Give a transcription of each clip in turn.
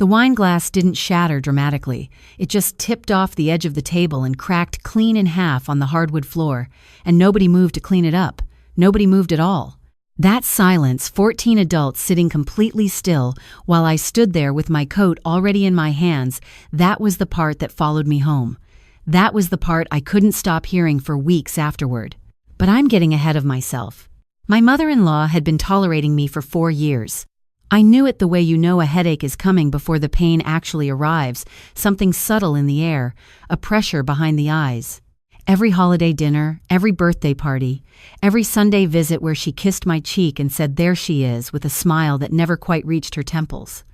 The wine glass didn't shatter dramatically. It just tipped off the edge of the table and cracked clean in half on the hardwood floor, and nobody moved to clean it up. Nobody moved at all. That silence, 14 adults sitting completely still while I stood there with my coat already in my hands, that was the part that followed me home. That was the part I couldn't stop hearing for weeks afterward. But I'm getting ahead of myself. My mother-in-law had been tolerating me for 4 years. I knew it the way you know a headache is coming before the pain actually arrives, something subtle in the air, a pressure behind the eyes. Every holiday dinner, every birthday party, every Sunday visit where she kissed my cheek and said, "There she is," with a smile that never quite reached her temples.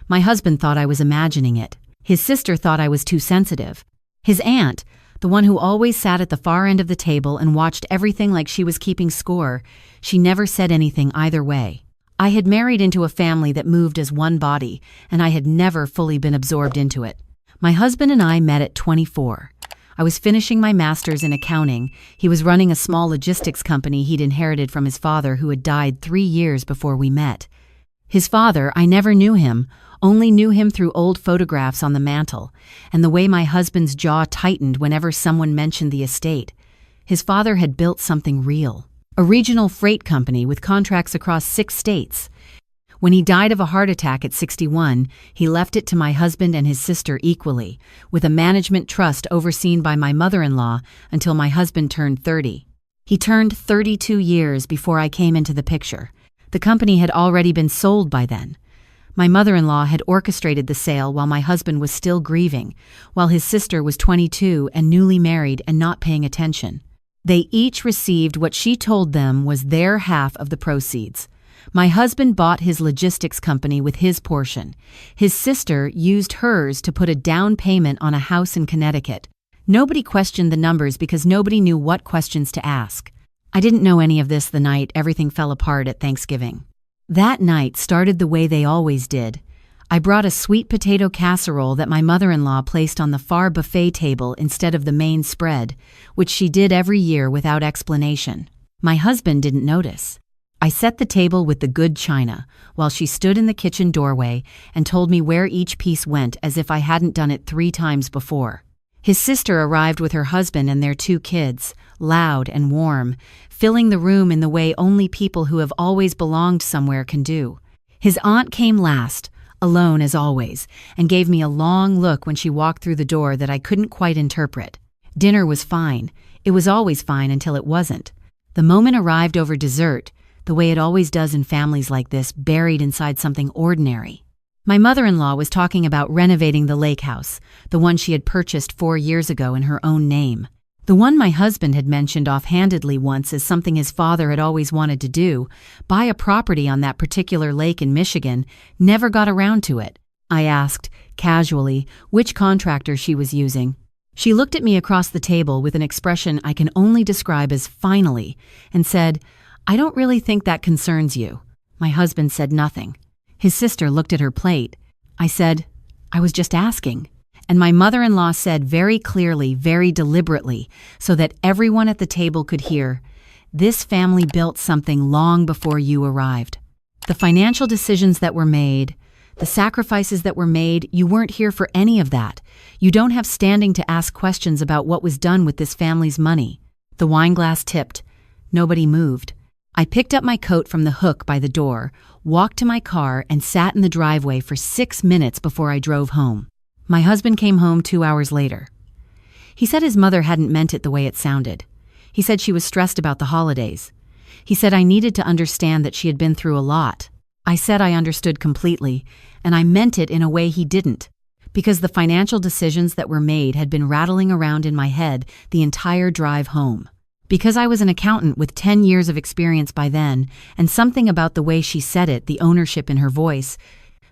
My husband thought I was imagining it. His sister thought I was too sensitive. His aunt, the one who always sat at the far end of the table and watched everything like she was keeping score, she never said anything either way. I had married into a family that moved as one body, and I had never fully been absorbed into it. My husband and I met at 24. I was finishing my master's in accounting. He was running a small logistics company he'd inherited from his father, who had died 3 years before we met. His father, I never knew him, only knew him through old photographs on the mantel, and the way my husband's jaw tightened whenever someone mentioned the estate. His father had built something real. A regional freight company with contracts across 6 states. When he died of a heart attack at 61, he left it to my husband and his sister equally, with a management trust overseen by my mother-in-law until my husband turned 30. He turned 32 years before I came into the picture. The company had already been sold by then. My mother-in-law had orchestrated the sale while my husband was still grieving, while his sister was 22 and newly married and not paying attention. They each received what she told them was their half of the proceeds. My husband bought his logistics company with his portion. His sister used hers to put a down payment on a house in Connecticut. Nobody questioned the numbers because nobody knew what questions to ask. I didn't know any of this the night everything fell apart at Thanksgiving. That night started the way they always did. I brought a sweet potato casserole that my mother-in-law placed on the far buffet table instead of the main spread, which she did every year without explanation. My husband didn't notice. I set the table with the good china, while she stood in the kitchen doorway and told me where each piece went as if I hadn't done it 3 times before. His sister arrived with her husband and their 2 kids, loud and warm, filling the room in the way only people who have always belonged somewhere can do. His aunt came last, alone as always, and gave me a long look when she walked through the door that I couldn't quite interpret. Dinner was fine. It was always fine until it wasn't. The moment arrived over dessert, the way it always does in families like this, buried inside something ordinary. My mother-in-law was talking about renovating the lake house, the one she had purchased 4 years ago in her own name. The one my husband had mentioned offhandedly once as something his father had always wanted to do, buy a property on that particular lake in Michigan, never got around to it. I asked, casually, which contractor she was using. She looked at me across the table with an expression I can only describe as "finally," and said, "I don't really think that concerns you." My husband said nothing. His sister looked at her plate. I said, "I was just asking." And my mother-in-law said very clearly, very deliberately, so that everyone at the table could hear, "This family built something long before you arrived. The financial decisions that were made, the sacrifices that were made, you weren't here for any of that. You don't have standing to ask questions about what was done with this family's money." The wine glass tipped. Nobody moved. I picked up my coat from the hook by the door, walked to my car, and sat in the driveway for 6 minutes before I drove home. My husband came home 2 hours later. He said his mother hadn't meant it the way it sounded. He said she was stressed about the holidays. He said I needed to understand that she had been through a lot. I said I understood completely, and I meant it in a way he didn't, because the financial decisions that were made had been rattling around in my head the entire drive home. Because I was an accountant with 10 years of experience by then, and something about the way she said it, the ownership in her voice,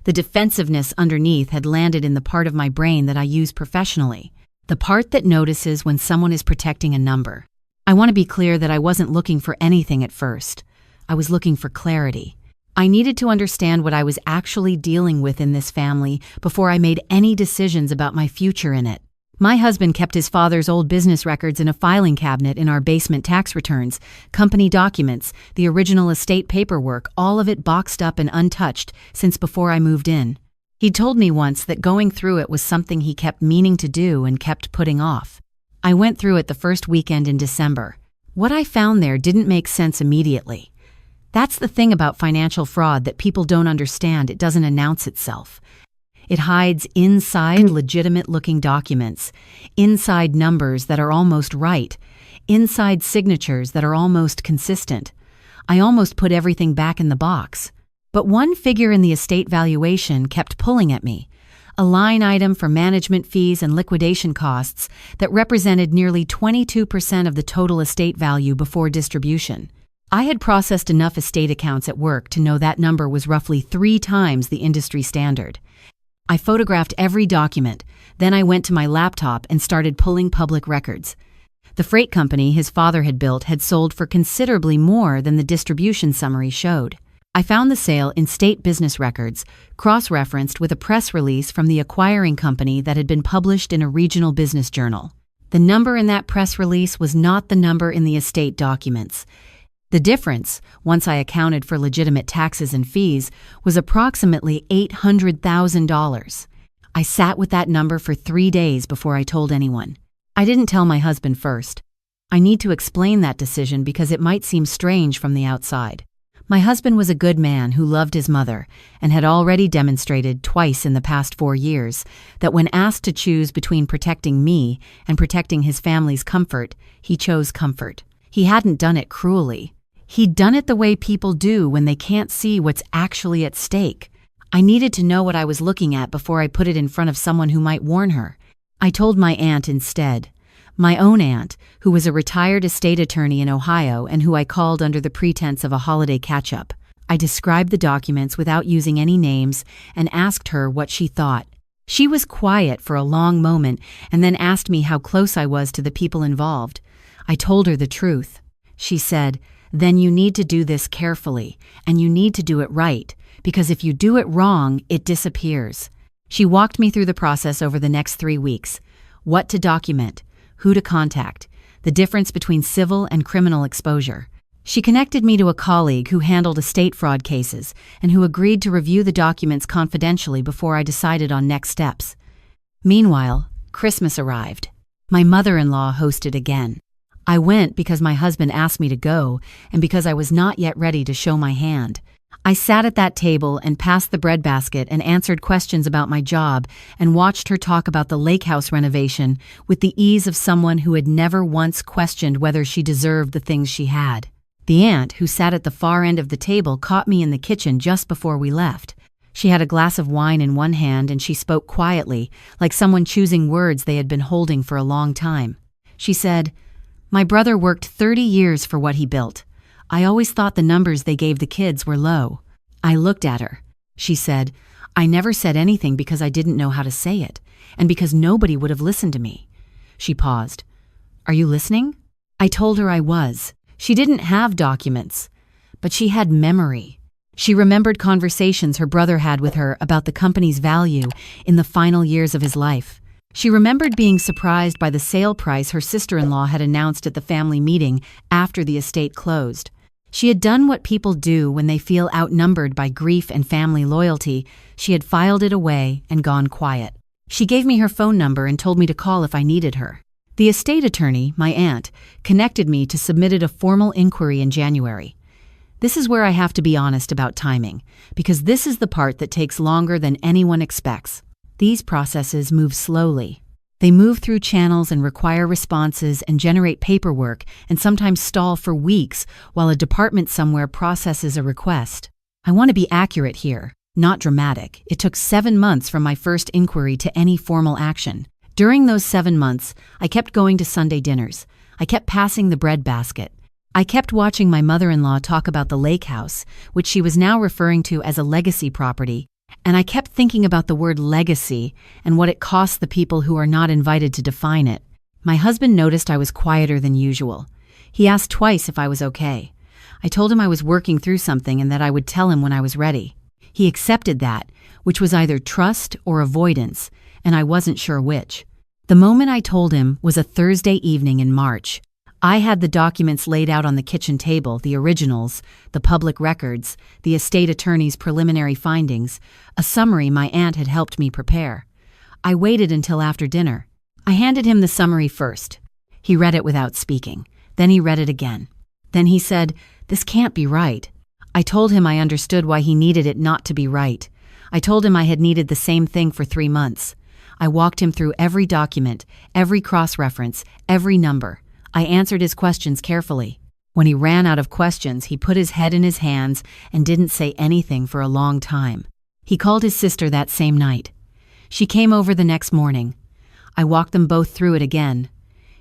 the defensiveness underneath had landed in the part of my brain that I use professionally, the part that notices when someone is protecting a number. I want to be clear that I wasn't looking for anything at first. I was looking for clarity. I needed to understand what I was actually dealing with in this family before I made any decisions about my future in it. My husband kept his father's old business records in a filing cabinet in our basement, tax returns, company documents, the original estate paperwork, all of it boxed up and untouched since before I moved in. He told me once that going through it was something he kept meaning to do and kept putting off. I went through it the first weekend in December. What I found there didn't make sense immediately. That's the thing about financial fraud that people don't understand. It doesn't announce itself. It hides inside legitimate-looking documents, inside numbers that are almost right, inside signatures that are almost consistent. I almost put everything back in the box. But one figure in the estate valuation kept pulling at me, a line item for management fees and liquidation costs that represented nearly 22% of the total estate value before distribution. I had processed enough estate accounts at work to know that number was roughly 3 times the industry standard. I photographed every document, then I went to my laptop and started pulling public records. The freight company his father had built had sold for considerably more than the distribution summary showed. I found the sale in state business records, cross-referenced with a press release from the acquiring company that had been published in a regional business journal. The number in that press release was not the number in the estate documents. The difference, once I accounted for legitimate taxes and fees, was approximately $800,000. I sat with that number for 3 days before I told anyone. I didn't tell my husband first. I need to explain that decision because it might seem strange from the outside. My husband was a good man who loved his mother and had already demonstrated twice in the past 4 years that when asked to choose between protecting me and protecting his family's comfort, he chose comfort. He hadn't done it cruelly. He'd done it the way people do when they can't see what's actually at stake. I needed to know what I was looking at before I put it in front of someone who might warn her. I told my aunt instead. My own aunt, who was a retired estate attorney in Ohio and who I called under the pretense of a holiday catch-up. I described the documents without using any names and asked her what she thought. She was quiet for a long moment and then asked me how close I was to the people involved. I told her the truth. She said, "Then you need to do this carefully, and you need to do it right, because if you do it wrong, it disappears." She walked me through the process over the next 3 weeks. What to document, who to contact, the difference between civil and criminal exposure. She connected me to a colleague who handled estate fraud cases and who agreed to review the documents confidentially before I decided on next steps. Meanwhile, Christmas arrived. My mother-in-law hosted again. I went because my husband asked me to go and because I was not yet ready to show my hand. I sat at that table and passed the bread basket and answered questions about my job and watched her talk about the lake house renovation with the ease of someone who had never once questioned whether she deserved the things she had. The aunt, who sat at the far end of the table, caught me in the kitchen just before we left. She had a glass of wine in one hand and she spoke quietly, like someone choosing words they had been holding for a long time. She said, "My brother worked 30 years for what he built. I always thought the numbers they gave the kids were low." I looked at her. She said, "I never said anything because I didn't know how to say it, and because nobody would have listened to me." She paused. "Are you listening?" I told her I was. She didn't have documents, but she had memory. She remembered conversations her brother had with her about the company's value in the final years of his life. She remembered being surprised by the sale price her sister-in-law had announced at the family meeting after the estate closed. She had done what people do when they feel outnumbered by grief and family loyalty. She had filed it away and gone quiet. She gave me her phone number and told me to call if I needed her. The estate attorney, my aunt, connected me to submit a formal inquiry in January. This is where I have to be honest about timing, because this is the part that takes longer than anyone expects. These processes move slowly. They move through channels and require responses and generate paperwork and sometimes stall for weeks while a department somewhere processes a request. I want to be accurate here, not dramatic. It took 7 months from my first inquiry to any formal action. During those 7 months, I kept going to Sunday dinners. I kept passing the bread basket. I kept watching my mother-in-law talk about the lake house, which she was now referring to as a legacy property, and I kept thinking about the word legacy and what it costs the people who are not invited to define it. My husband noticed I was quieter than usual. He asked twice if I was okay. I told him I was working through something and that I would tell him when I was ready. He accepted that, which was either trust or avoidance, and I wasn't sure which. The moment I told him was a Thursday evening in March. I had the documents laid out on the kitchen table, the originals, the public records, the estate attorney's preliminary findings, a summary my aunt had helped me prepare. I waited until after dinner. I handed him the summary first. He read it without speaking. Then he read it again. Then he said, "This can't be right." I told him I understood why he needed it not to be right. I told him I had needed the same thing for 3 months. I walked him through every document, every cross-reference, every number. I answered his questions carefully. When he ran out of questions, he put his head in his hands and didn't say anything for a long time. He called his sister that same night. She came over the next morning. I walked them both through it again.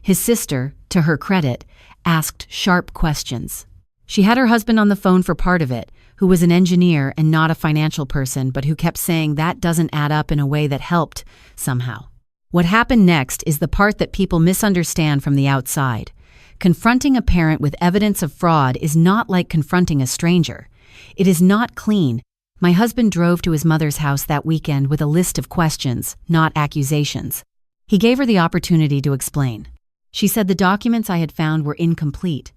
His sister, to her credit, asked sharp questions. She had her husband on the phone for part of it, who was an engineer and not a financial person, but who kept saying that doesn't add up in a way that helped, somehow. What happened next is the part that people misunderstand from the outside. Confronting a parent with evidence of fraud is not like confronting a stranger. It is not clean. My husband drove to his mother's house that weekend with a list of questions, not accusations. He gave her the opportunity to explain. She said the documents I had found were incomplete,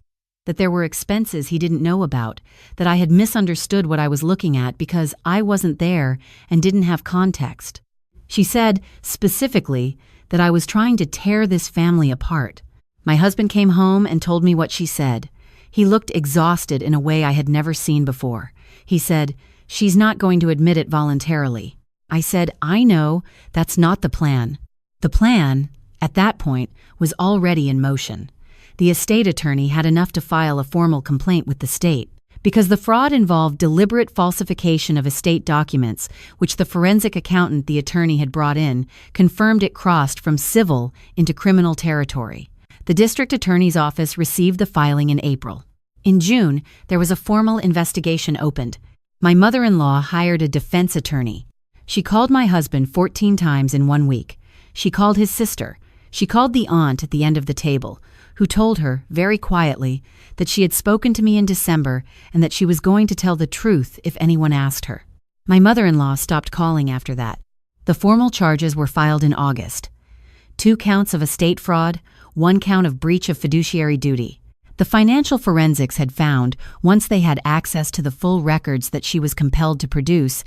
that there were expenses he didn't know about, that I had misunderstood what I was looking at because I wasn't there and didn't have context. She said, specifically, that I was trying to tear this family apart. My husband came home and told me what she said. He looked exhausted in a way I had never seen before. He said, "She's not going to admit it voluntarily." I said, "I know, that's not the plan." The plan, at that point, was already in motion. The estate attorney had enough to file a formal complaint with the state. Because the fraud involved deliberate falsification of estate documents, which the forensic accountant the attorney had brought in confirmed it crossed from civil into criminal territory. The district attorney's office received the filing in April. In June, there was a formal investigation opened. My mother-in-law hired a defense attorney. She called my husband 14 times in 1 week. She called his sister. She called the aunt at the end of the table, who told her, very quietly, that she had spoken to me in December and that she was going to tell the truth if anyone asked her. My mother-in-law stopped calling after that. The formal charges were filed in August. 2 counts of estate fraud, 1 count of breach of fiduciary duty. The financial forensics had found, once they had access to the full records that she was compelled to produce,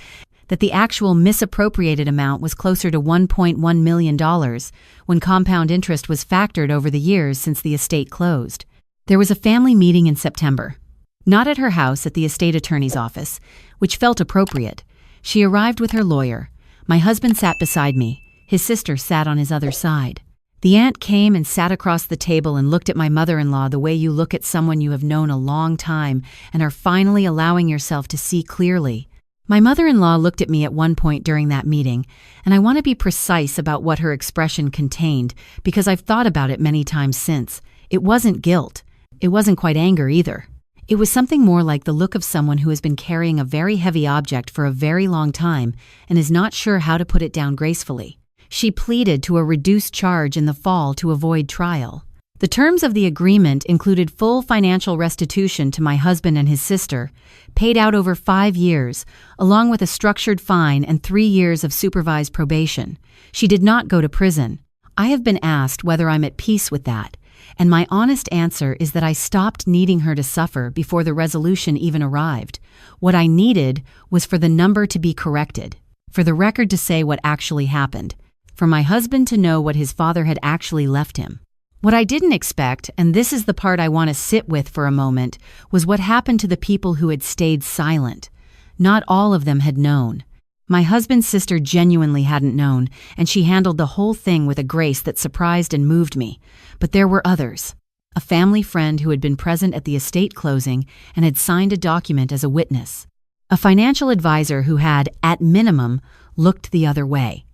that the actual misappropriated amount was closer to $1.1 million when compound interest was factored over the years since the estate closed. There was a family meeting in September. Not at her house, at the estate attorney's office, which felt appropriate. She arrived with her lawyer. My husband sat beside me. His sister sat on his other side. The aunt came and sat across the table and looked at my mother-in-law the way you look at someone you have known a long time and are finally allowing yourself to see clearly. My mother-in-law looked at me at one point during that meeting, and I want to be precise about what her expression contained because I've thought about it many times since. It wasn't guilt. It wasn't quite anger either. It was something more like the look of someone who has been carrying a very heavy object for a very long time and is not sure how to put it down gracefully. She pleaded to a reduced charge in the fall to avoid trial. The terms of the agreement included full financial restitution to my husband and his sister, paid out over 5 years, along with a structured fine and 3 years of supervised probation. She did not go to prison. I have been asked whether I'm at peace with that, and my honest answer is that I stopped needing her to suffer before the resolution even arrived. What I needed was for the number to be corrected, for the record to say what actually happened, for my husband to know what his father had actually left him. What I didn't expect, and this is the part I want to sit with for a moment, was what happened to the people who had stayed silent. Not all of them had known. My husband's sister genuinely hadn't known, and she handled the whole thing with a grace that surprised and moved me. But there were others. A family friend who had been present at the estate closing and had signed a document as a witness. A financial advisor who had, at minimum, looked the other way.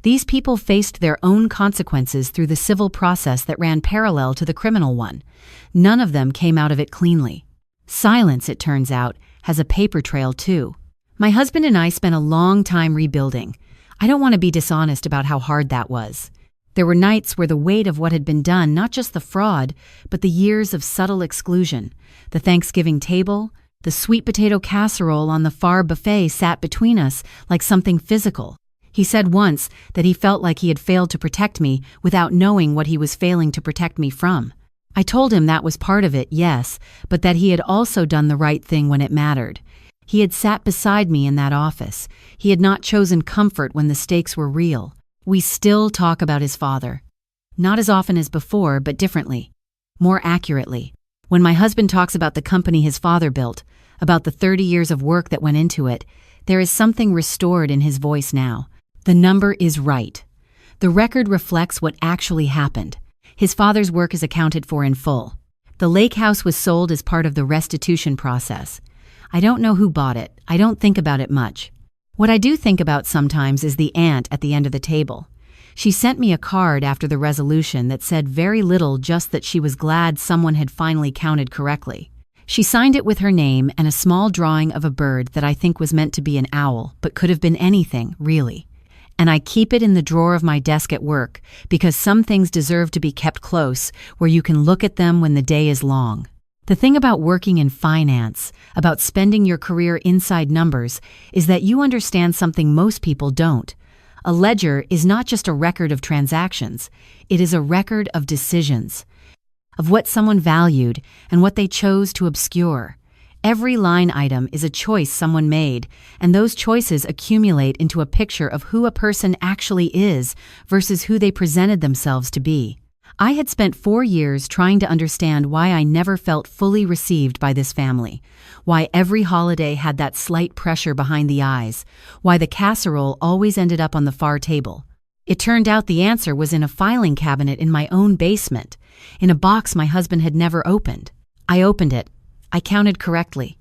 These people faced their own consequences through the civil process that ran parallel to the criminal one. None of them came out of it cleanly. Silence, it turns out, has a paper trail too. My husband and I spent a long time rebuilding. I don't want to be dishonest about how hard that was. There were nights where the weight of what had been done, not just the fraud, but the years of subtle exclusion, the Thanksgiving table, the sweet potato casserole on the far buffet sat between us like something physical. He said once that he felt like he had failed to protect me without knowing what he was failing to protect me from. I told him that was part of it, yes, but that he had also done the right thing when it mattered. He had sat beside me in that office. He had not chosen comfort when the stakes were real. We still talk about his father. Not as often as before, but differently. More accurately. When my husband talks about the company his father built, about the 30 years of work that went into it, there is something restored in his voice now. The number is right. The record reflects what actually happened. His father's work is accounted for in full. The lake house was sold as part of the restitution process. I don't know who bought it. I don't think about it much. What I do think about sometimes is the aunt at the end of the table. She sent me a card after the resolution that said very little, just that she was glad someone had finally counted correctly. She signed it with her name and a small drawing of a bird that I think was meant to be an owl, but could have been anything, really. And I keep it in the drawer of my desk at work, because some things deserve to be kept close, where you can look at them when the day is long. The thing about working in finance, about spending your career inside numbers, is that you understand something most people don't. A ledger is not just a record of transactions, it is a record of decisions, of what someone valued and what they chose to obscure. Every line item is a choice someone made, and those choices accumulate into a picture of who a person actually is versus who they presented themselves to be. I had spent 4 years trying to understand why I never felt fully received by this family, why every holiday had that slight pressure behind the eyes, why the casserole always ended up on the far table. It turned out the answer was in a filing cabinet in my own basement, in a box my husband had never opened. I opened it. I counted correctly.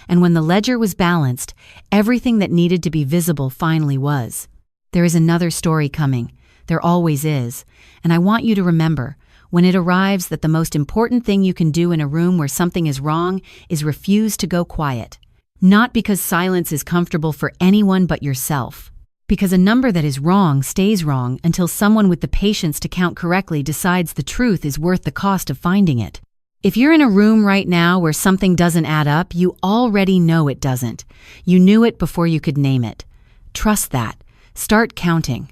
And when the ledger was balanced, everything that needed to be visible finally was. There is another story coming. There always is. And I want you to remember, when it arrives, that the most important thing you can do in a room where something is wrong is refuse to go quiet. Not because silence is comfortable for anyone but yourself. Because a number that is wrong stays wrong until someone with the patience to count correctly decides the truth is worth the cost of finding it. If you're in a room right now where something doesn't add up, you already know it doesn't. You knew it before you could name it. Trust that. Start counting.